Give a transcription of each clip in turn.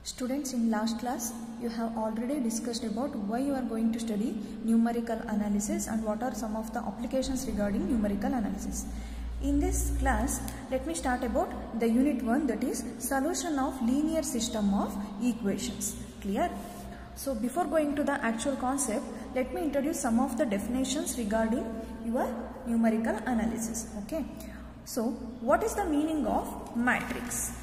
Students, in last class you have already discussed about why you are going to study numerical analysis and what are some of the applications regarding numerical analysis. In this class, let me start about the unit 1, that is solution of linear system of equations. Clear? So before going to the actual concept, let me introduce some of the definitions regarding your numerical analysis. Okay. So what is the meaning of matrix?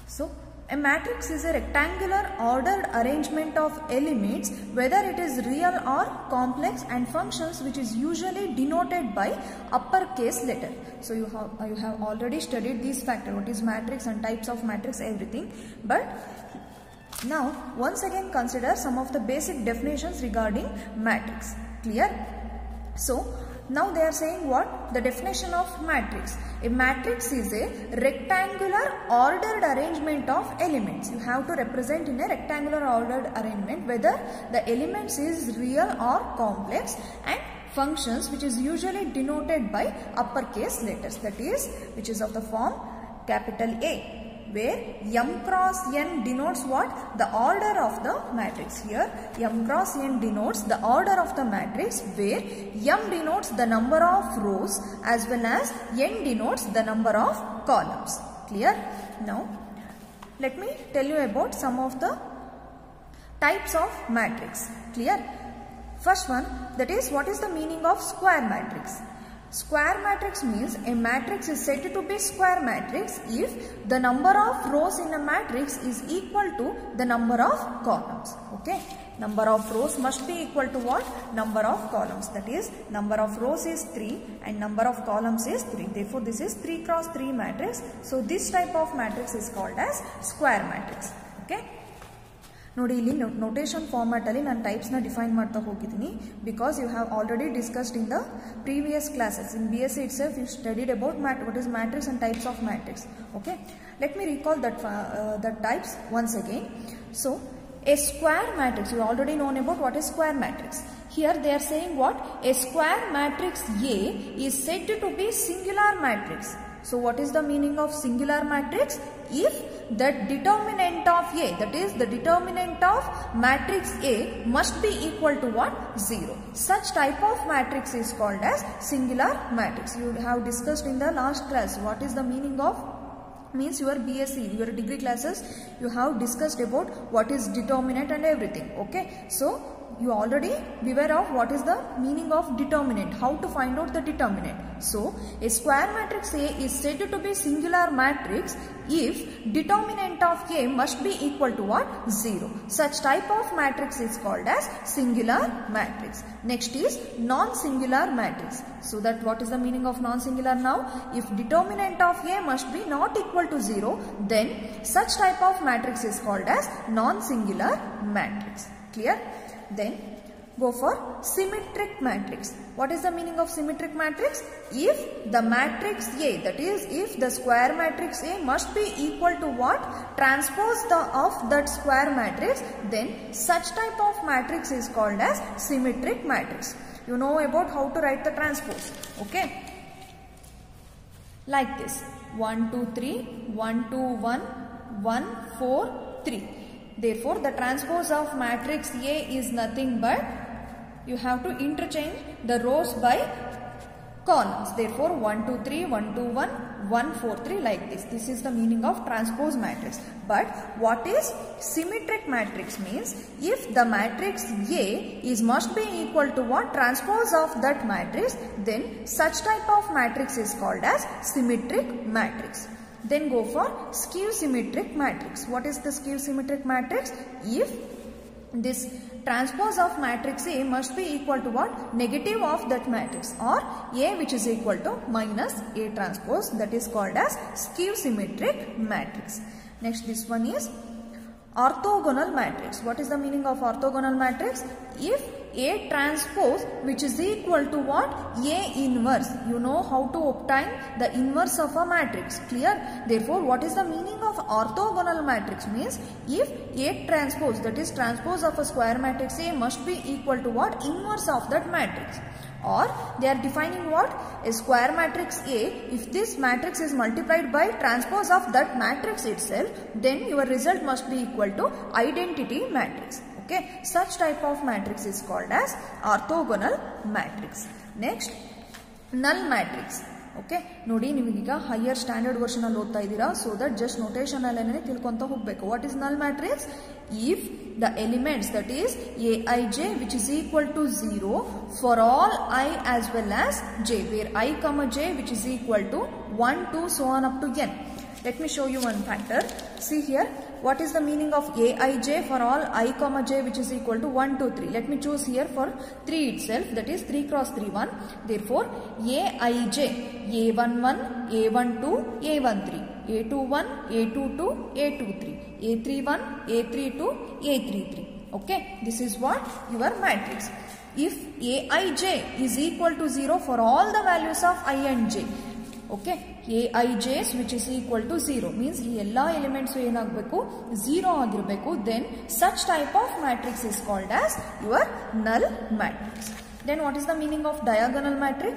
So a matrix is a rectangular ordered arrangement of elements, whether it is real or complex, and functions which is usually denoted by uppercase letter. So you have already studied these factors, what is matrix and types of matrix, everything. But now once again consider some of the basic definitions regarding matrix. Clear? So now they are saying what? The definition of matrix. A matrix is a rectangular ordered arrangement of elements. You have to represent in a rectangular ordered arrangement whether the elements is real or complex, and functions which is usually denoted by uppercase letters, that is which is of the form capital A, where m cross n denotes what? The order of the matrix. Here m cross n denotes the order of the matrix, where m denotes the number of rows as well as n denotes the number of columns. Clear? Now let me tell you about some of the types of matrix. Clear? First one, that is what is the meaning of square matrix. Square matrix means a matrix is said to be square matrix if the number of rows in a matrix is equal to the number of columns. Okay. Number of rows must be equal to what? Number of columns. That is, number of rows is 3 and number of columns is 3. Therefore, this is 3 cross 3 matrix. So, this type of matrix is called as square matrix. Okay. ನೋಡಿ, ಇಲ್ಲಿ notation format ಅಲ್ಲಿ ನಾನು types ನ define ಮಾಡ್ತಾ ಹೋಗಿದ್ದೀನಿ, because you have already discussed in the previous classes. In BSc itself you studied about what is matrix and types of matrix. Okay, let me recall that types once again. So a square matrix, you already known about what is square matrix. Here they are saying what? A square matrix A is said to be singular matrix. So what is the meaning of singular matrix? If the determinant of A, that is the determinant of matrix A, must be equal to what? 0. Such type of matrix is called as singular matrix. You have discussed in the last class what is the meaning of, means your BSc, your degree classes, you have discussed about what is determinant and everything. Okay, so you already beware of what is the meaning of determinant, how to find out the determinant. So a square matrix A is said to be singular matrix if determinant of A must be equal to what? 0. Such type of matrix is called as singular matrix. Next is non-singular matrix. So that what is the meaning of non-singular now? If determinant of A must be not equal to 0, then such type of matrix is called as non-singular matrix. Clear? Then go for symmetric matrix. What is the meaning of symmetric matrix? If the matrix A, that is if the square matrix A must be equal to what? Transpose of that square matrix, then such type of matrix is called as symmetric matrix. You know about how to write the transpose. Okay. Like this. 1, 2, 3, 1, 2, 1, 1, 4, 3. Therefore, the transpose of matrix A is nothing but you have to interchange the rows by columns. Therefore, 1, 2, 3, 1, 2, 1, 1, 4, 3, like this. This is the meaning of transpose matrix. But what is symmetric matrix means? If the matrix A must be equal to what? Transpose of that matrix, then such type of matrix is called as symmetric matrix. Then go for skew symmetric matrix. What is the skew symmetric matrix? If this transpose of matrix A must be equal to what? Negative of that matrix, or A which is equal to minus A transpose, that is called as skew symmetric matrix. Next, this one is orthogonal matrix. What is the meaning of orthogonal matrix? If A transpose which is equal to what? A inverse. You know how to obtain the inverse of a matrix. Clear? Therefore, what is the meaning of orthogonal matrix? Means if A transpose, that is transpose of a square matrix A, must be equal to what? Inverse of that matrix. or they are defining what? A square matrix A. If this matrix is multiplied by transpose of that matrix itself, then your result must be equal to identity matrix. Okay, such type of matrix is called as orthogonal matrix. Next, null matrix. Okay ನೋಡಿ, ನಿಮಗೀಗ higher standard version ಅಲ್ಲಿ ಓದ್ತಾ ಇದ್ದೀರಾ, so that just notation ಅಲ್ಲೇ ತಿಳ್ಕೊಂತ ಹೋಗಬೇಕು. What is ನಲ್ matrix? If the elements that is aij which is equal to 0 for all I as well as j, where I comma j which is equal to 1 2 so on up to n. Let me show you one factor. See here, what is the meaning of aij for all I comma j which is equal to 1 2 3. Let me choose here for 3 itself, that is 3 cross 3 1. Therefore aij a11 a12 a13 a21 a22 a23 a31 a32 a33. Okay, this is what your matrix. If aij is equal to 0 for all the values of I and j, okay, aij's which is equal to 0 means ಈ ಎಲ್ಲಾ elements ಏನಾಗಬೇಕು? 0 ಆಗಿರಬೇಕು. Then such type of matrix is called as your null matrix. Then what is the meaning of diagonal matrix?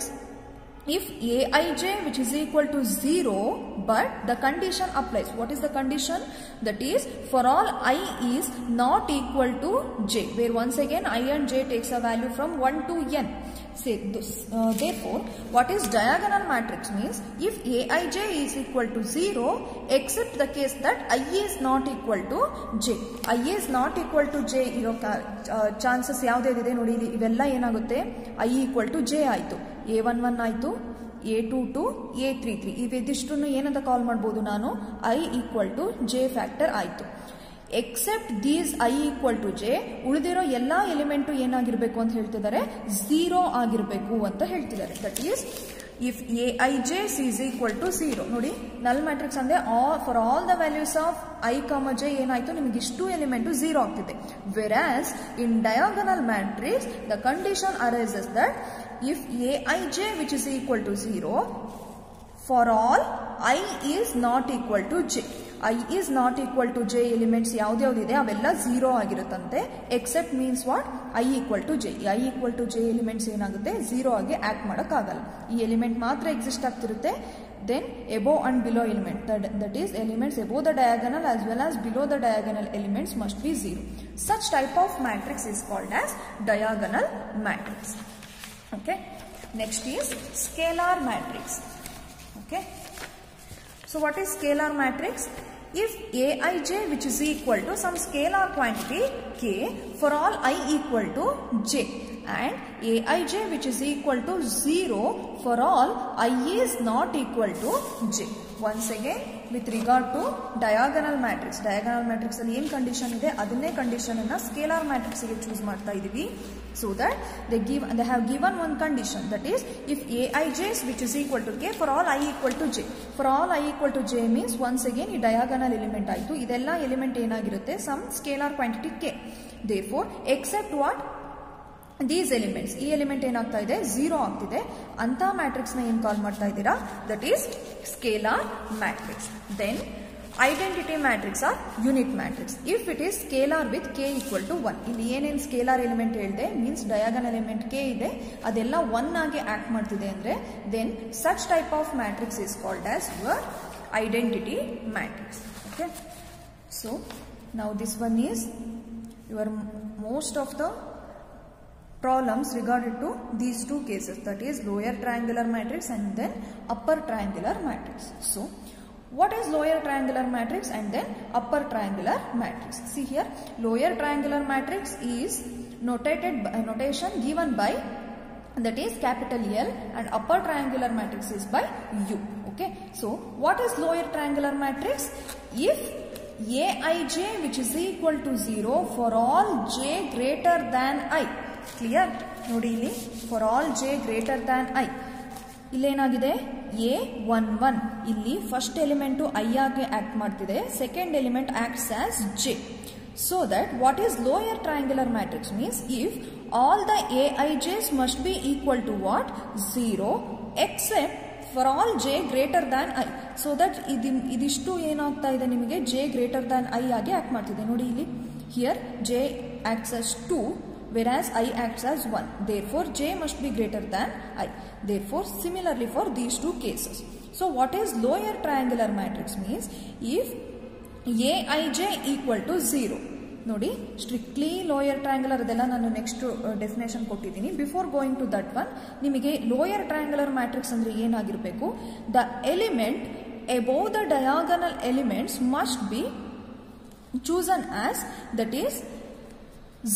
If aij which is equal to 0 but the condition applies. What is the condition? That is for all I is not equal to j, where once again I and j takes a value from 1 to n. Say this, therefore what is diagonal matrix means if aij is equal to 0 except the case that I is not equal to j. I is not equal to j ಇರೋ chances ಯಾವುದಿದೆ ನೋಡಿ, ಇವೆಲ್ಲ ಏನಾಗುತ್ತೆ? I equal to j ಆಯಿತು, a11 ಆಯಿತು, a22 a33 ಇವಿದಿಷ್ಟನ್ನು ಏನಂತ ಕಾಲ್ ಮಾಡ್ಬೋದು ನಾನು? I equal to j factor ಆಯಿತು. Except these I equal to J, ಉಳಿದಿರೋ ಎಲ್ಲಾ ಎಲಿಮೆಂಟು ಏನಾಗಿರ್ಬೇಕು ಅಂತ ಹೇಳ್ತಿದ್ದಾರೆ? 0 ಆಗಿರ್ಬೇಕು ಅಂತ ಹೇಳ್ತಿದ್ದಾರೆ. That is if aij is equal to 0. ನೋಡಿ, ನಲ್ ಮ್ಯಾಟ್ರಿಕ್ಸ್ ಅಂದ್ರೆ for all the values of I comma J ಏನಾಯ್ತು? ನಿಮಗೆ ಇಷ್ಟು ಎಲಿಮೆಂಟು 0 ಆಗ್ತಿದೆ. Whereas in diagonal matrix the condition arises that if aij which is equal to 0 for all I is not equal to j. I is not equal to j elements ಯಾವ್ದ್ಯಾವ್ದಿದೆ ಅವೆಲ್ಲ 0 ಆಗಿರುತ್ತಂತೆ. Except means what? I equal to j. I equal to j elements ಏನಾಗುತ್ತೆ? 0 ಆಗಿ act ಮಾಡೋಕ್ಕಾಗಲ್ಲ. ಈ element ಮಾತ್ರ exist ಆಗ್ತಿರುತ್ತೆ. Then above and below element, that is elements above the diagonal as well as below the diagonal elements must be 0. Such type of matrix is called as diagonal matrix. Okay, next is scalar matrix. Okay, so what is scalar matrix? If aij which is equal to some scalar quantity k for all I equal to j and aij which is equal to 0 for all I is not equal to j. Once again, with regard to diagonal matrix ಅಲ್ಲಿ ಏನು condition ಇದೆ ಅದನ್ನೇ condition ಅನ್ನ scalar matrix ಗೆ choose ಮಾಡ್ತಾ ಇದೀವಿ. So that they have given one condition, that is if aij which is equal to k for all I equal to j. For all I equal to j means once again ಈ diagonal element ಆಯಿತು. ಇದೆಲ್ಲ element ಏನಾಗಿರುತ್ತೆ? some scalar quantity k. Therefore except what? these elements, ಈ element ಏನಾಗ್ತಾ ಇದೆ? 0 ಆಗ್ತಿದೆ. ಅಂತ matrix ನ ಏನು ಕಾಲ್ ಮಾಡ್ತಾ ಇದ್ದೀರಾ? That is scalar matrix. Then identity matrix are unit matrix if it is scalar with K equal to 1. ಇಲ್ಲಿ ಏನೇನು ಸ್ಕೇಲಾರ್ ಎಲಿಮೆಂಟ್ ಹೇಳಿದೆ ಮೀನ್ಸ್ ಡಯಾಗನಲ್ ಎಲಿಮೆಂಟ್ ಕೆ ಇದೆ, ಅದೆಲ್ಲ 1 ಆಗಿ ಆಕ್ಟ್ ಮಾಡ್ತಿದೆ ಅಂದ್ರೆ then such type of matrix is called as your identity matrix. Okay, so now this one is your most of the problems regarded to these two cases, that is lower triangular matrix and then upper triangular matrix. So what is lower triangular matrix and then upper triangular matrix? See here, lower triangular matrix is notated by notation given by, that is capital L, and upper triangular matrix is by U. Okay, so what is lower triangular matrix? If aij which is equal to 0 for all j greater than I. Clear? ನೋಡಿ ಇಲ್ಲಿ for all J greater than I, ಇಲ್ಲೇನಾಗಿದೆ? a11 ಇಲ್ಲಿ first element I ಆಗಿ act ಮಾಡ್ತಿದೆ, second element acts as J. So that what is lower triangular matrix means if all the aij's must be equal to what? 0 except for all J greater than I. So that ಇದಿಷ್ಟು ಏನಾಗ್ತಾ ಇದೆ ನಿಮಗೆ? J greater than I ಆಗಿ act ಮಾಡ್ತಿದೆ. ನೋಡಿ ಇಲ್ಲಿ here J acts as 2 whereas I acts as 1. Therefore, J must be greater than I. Therefore, similarly for these two cases. So, what is lower triangular matrix means? If Aij equal to 0. ನೋಡಿ strictly lower triangular ಅದೆಲ್ಲ ನಾನು next definition ಕೊಟ್ಟಿದ್ದೀನಿ. Before going to that one, ನಿಮಗೆ lower triangular matrix ಅಂದರೆ ಏನಾಗಿರಬೇಕು? The element above the diagonal elements must be chosen as, that is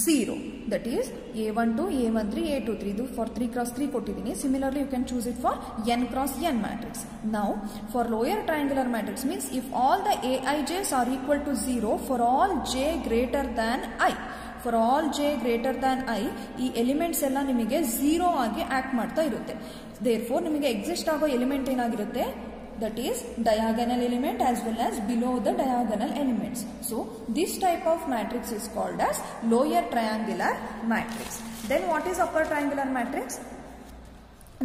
0, that is a12, a13, a23. ಇದು for 3 cross 3 ಕೊಟ್ಟಿದ್ದೀನಿ. Similarly you can choose it for n cross n matrix. Now for lower triangular matrix means if all the aij's are equal to 0 for all j greater than I. For all j greater than I, ಈ elements ಎಲ್ಲ ನಿಮಗೆ 0 ಆಗಿ act ಮಾಡ್ತಾ ಇರುತ್ತೆ. Therefore ನಿಮಗೆ exist ಆಗೋ element ಏನಾಗಿರುತ್ತೆ? That is diagonal element as well as below the diagonal elements. So this type of matrix is called as lower triangular matrix. Then what is upper triangular matrix?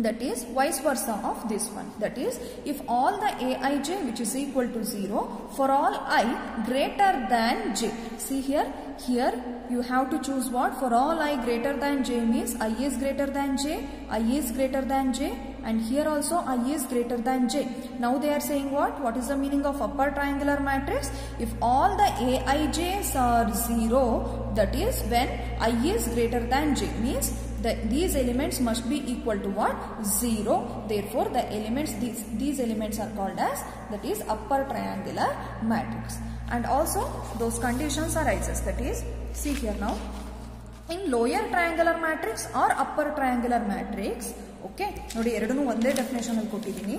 That is vice versa of this one. That is if all the aij which is equal to 0 for all I greater than j. See here you have to choose what? For all I greater than j means I is greater than j, I is greater than j, and here also I is greater than j. Now they are saying what? What is the meaning of upper triangular matrix? If all the aij's are 0, that is when I is greater than j means these elements must be equal to what? 0. Therefore the elements, these elements are called as, that is upper triangular matrix. And also those conditions arises, that is, see here now, in lower triangular matrix or upper triangular matrix, okay, ನೋಡಿ ಎರಡನ್ನೂ ಒಂದೇ definition ಅಲ್ಲಿ ಕೊಟ್ಟಿದ್ದೀನಿ,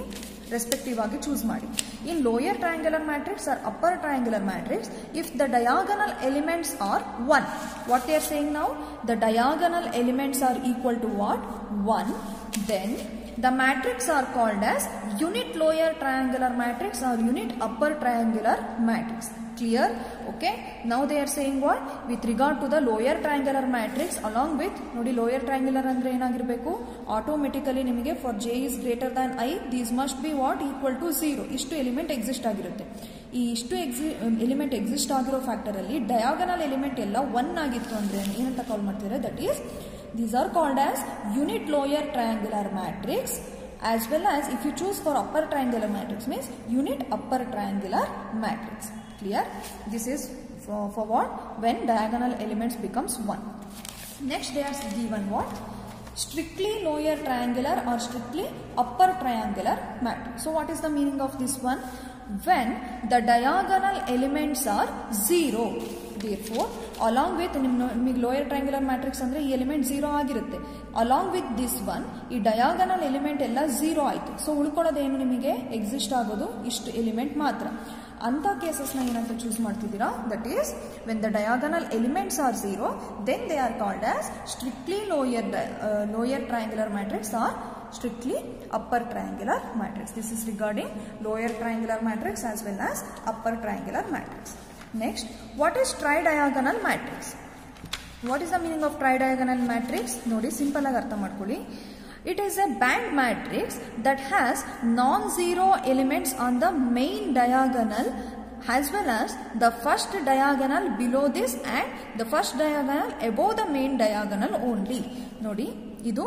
respective ಆಗಿ choose ಮಾಡಿ. In lower triangular matrix or upper triangular matrix, if the diagonal elements are 1, what they are saying now? The diagonal elements are equal to what? 1. Then the matrix are called as unit lower triangular matrix or unit upper triangular matrix. Clear? Okay. Now they are saying what? With regard to the lower triangular matrix, along with ನೋಡಿ lower triangular ಅಂದ್ರೆ ಏನಾಗಿರಬೇಕು? Automatically ನಿಮಗೆ for j is greater than I, these must be what? Equal to 0. ಇಷ್ಟು element exist ಆಗಿರುತ್ತೆ. ಈ ಇಷ್ಟು element exist ಆಗಿರೋ factor ಅಲ್ಲಿ ಡಯಾಗನಲ್ ಎಲಿಮೆಂಟ್ ಎಲ್ಲ 1 ಆಗಿತ್ತು ಅಂದ್ರೆ ಏನಂತ ಕಾಲ್ ಮಾಡ್ತಾರೆ? That is these are called as unit lower triangular matrix, as well as if you choose for upper triangular matrix means unit upper triangular matrix. Clear? This is for what? When diagonal elements becomes 1. Next they are given what? Strictly lower triangular or strictly upper triangular matrix. So what is the meaning of this one? When the diagonal elements are 0. Therefore along with ನಿಮಗೆ lower triangular matrix ಅಂದ್ರೆ ಈ element 0 ಆಗಿರುತ್ತೆ. Along with this one ಈ diagonal element ಎಲ್ಲ 0 ಆಯ್ತು. So ಉಳ್ಕೊಳ್ಳೋದೇನು ನಿಮಗೆ exist ಆಗೋದು ಇಷ್ಟು ಎಲಿಮೆಂಟ್ ಮಾತ್ರ. ಅಂತ ಕೇಸಸ್ನ ಏನಂತ ಚೂಸ್ ಮಾಡ್ತಿದ್ದೀರಾ? That is when the diagonal elements are 0, then they are called as strictly lower triangular matrix or strictly upper triangular matrix. This is regarding lower triangular matrix as well as upper triangular matrix. Next, what is tridiagonal matrix? What is the meaning of tridiagonal matrix? ನೋಡಿ simple ಆಗಿ ಅರ್ಥ ಮಾಡ್ಕೊಳ್ಳಿ. It is a band matrix that has non-zero elements on the main diagonal as well as the first diagonal below this and the first diagonal above the main diagonal only. ನೋಡಿ ಇದು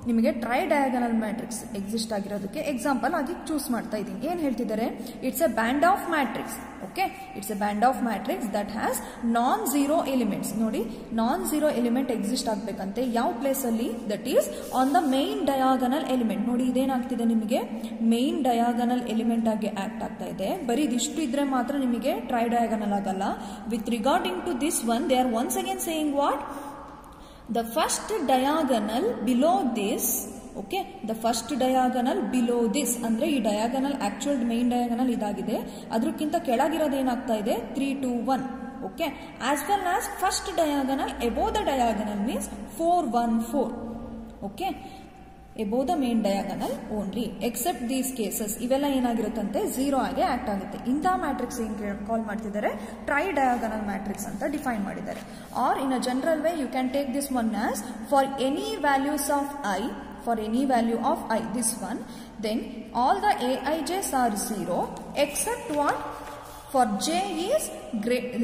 ನಿಮಗೆ tridiagonal matrix exist ಆಗಿರೋದಕ್ಕೆ example ಆಗಿ choose ಮಾಡ್ತಾ ಇದ್ದೀನಿ. ಏನು ಹೇಳ್ತಿದ್ದಾರೆ? It's a band of matrix. Okay, it's a band of matrix that has non zero elements. ನೋಡಿ, ನಾನ್ ಝೀರೋ ಎಲಿಮೆಂಟ್ ಎಕ್ಸಿಸ್ಟ್ ಆಗಬೇಕಂತೆ ಯಾವ ಪ್ಲೇಸ್ ಅಲ್ಲಿ? That is on the main diagonal element. ನೋಡಿ, ಇದೇನಾಗ್ತಿದೆ ನಿಮಗೆ ಮೇನ್ ಡಯಾಗನಲ್ ಎಲಿಮೆಂಟ್ ಆಗಿ act ಆಗ್ತಾ ಇದೆ. ಬರೀ ಇದಿಷ್ಟು ಇದ್ರೆ ಮಾತ್ರ ನಿಮಗೆ ಟ್ರೈ ಡಯಾಗನಲ್ ಆಗಲ್ಲ. With regarding to this one they are once again saying what? The first diagonal below this, okay, the first diagonal below this ಅಂದ್ರೆ ಈ ಡಯಾಗನಲ್ ಆಕ್ಚುಯಲ್ ಮೇನ್ ಡಯಾಗನಲ್ ಇದಾಗಿದೆ, ಅದಕ್ಕಿಂತ ಕೆಳಗಿರೋದು ಏನಾಗ್ತಾ ಇದೆ? 3 2 1. Okay, as well as first diagonal above the diagonal means 4 1 4. Okay, above the main diagonal only except these cases. ಇವೆಲ್ಲ ಏನಾಗಿರುತ್ತಂತೆ? 0 ಆಗಿ act ಆಗುತ್ತೆ. ಇಂಥ ಮ್ಯಾಟ್ರಿಕ್ಸ್ ಏನ್ ಕಾಲ್ ಮಾಡ್ತಿದ್ದಾರೆ? ಟ್ರೈ ಡಯಾಗನಲ್ ಮ್ಯಾಟ್ರಿಕ್ಸ್ ಅಂತ ಡಿಫೈನ್ ಮಾಡಿದ್ದಾರೆ. Or in a general way you can take this one as for any values of i, for any value of I, this one, then all the aij's are 0 except what? for j is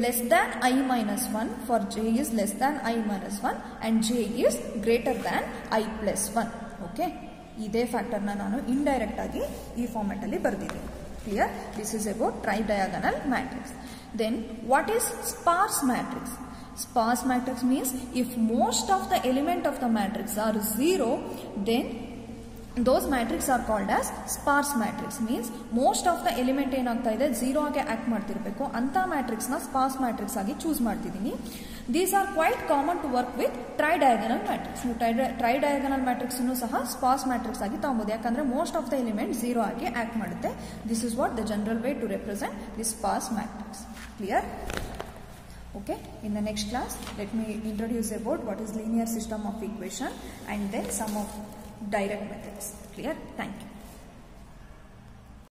less than I minus 1, for j is less than I minus 1 and j is greater than I plus 1. Okay, ಇದೇ factor ನಾನು indirect ಆಗಿ ಈ format ಅಲ್ಲಿ ಬರೆದಿದ್ದೀನಿ. Clear? This is about tridiagonal matrix. Then what is sparse matrix? Sparse matrix means if most of the element of the matrix are 0, then those matrix are called as sparse matrix. Means most of the element ಏನಾಗ್ತಾ ಇದೆ 0 ಆಗಿ act ಮಾಡ್ತಿರ್ಬೇಕು ಅಂತ matrix ನ ಸ್ಪಾರ್ಸ್ matrix ಆಗಿ choose ಮಾಡ್ತಿದ್ದೀನಿ. These are quite common to work with tridiagonal matrix. ನೀವು tridiagonal matrix ಅನ್ನು ಸಹ ಸ್ಪಾರ್ಸ್ ಮ್ಯಾಟ್ರಿಕ್ಸ್ ಆಗಿ ತಗೊಬಹುದು, ಯಾಕಂದ್ರೆ ಮೋಸ್ಟ್ ಆಫ್ ದ ಎಲಿಮೆಂಟ್ 0 ಆಗಿ ಆಕ್ಟ್ ಮಾಡುತ್ತೆ. This is what the general way to represent this sparse matrix. Clear? Okay, in the next class let me introduce about what is linear system of equation and then some of direct methods. Clear? Thank you.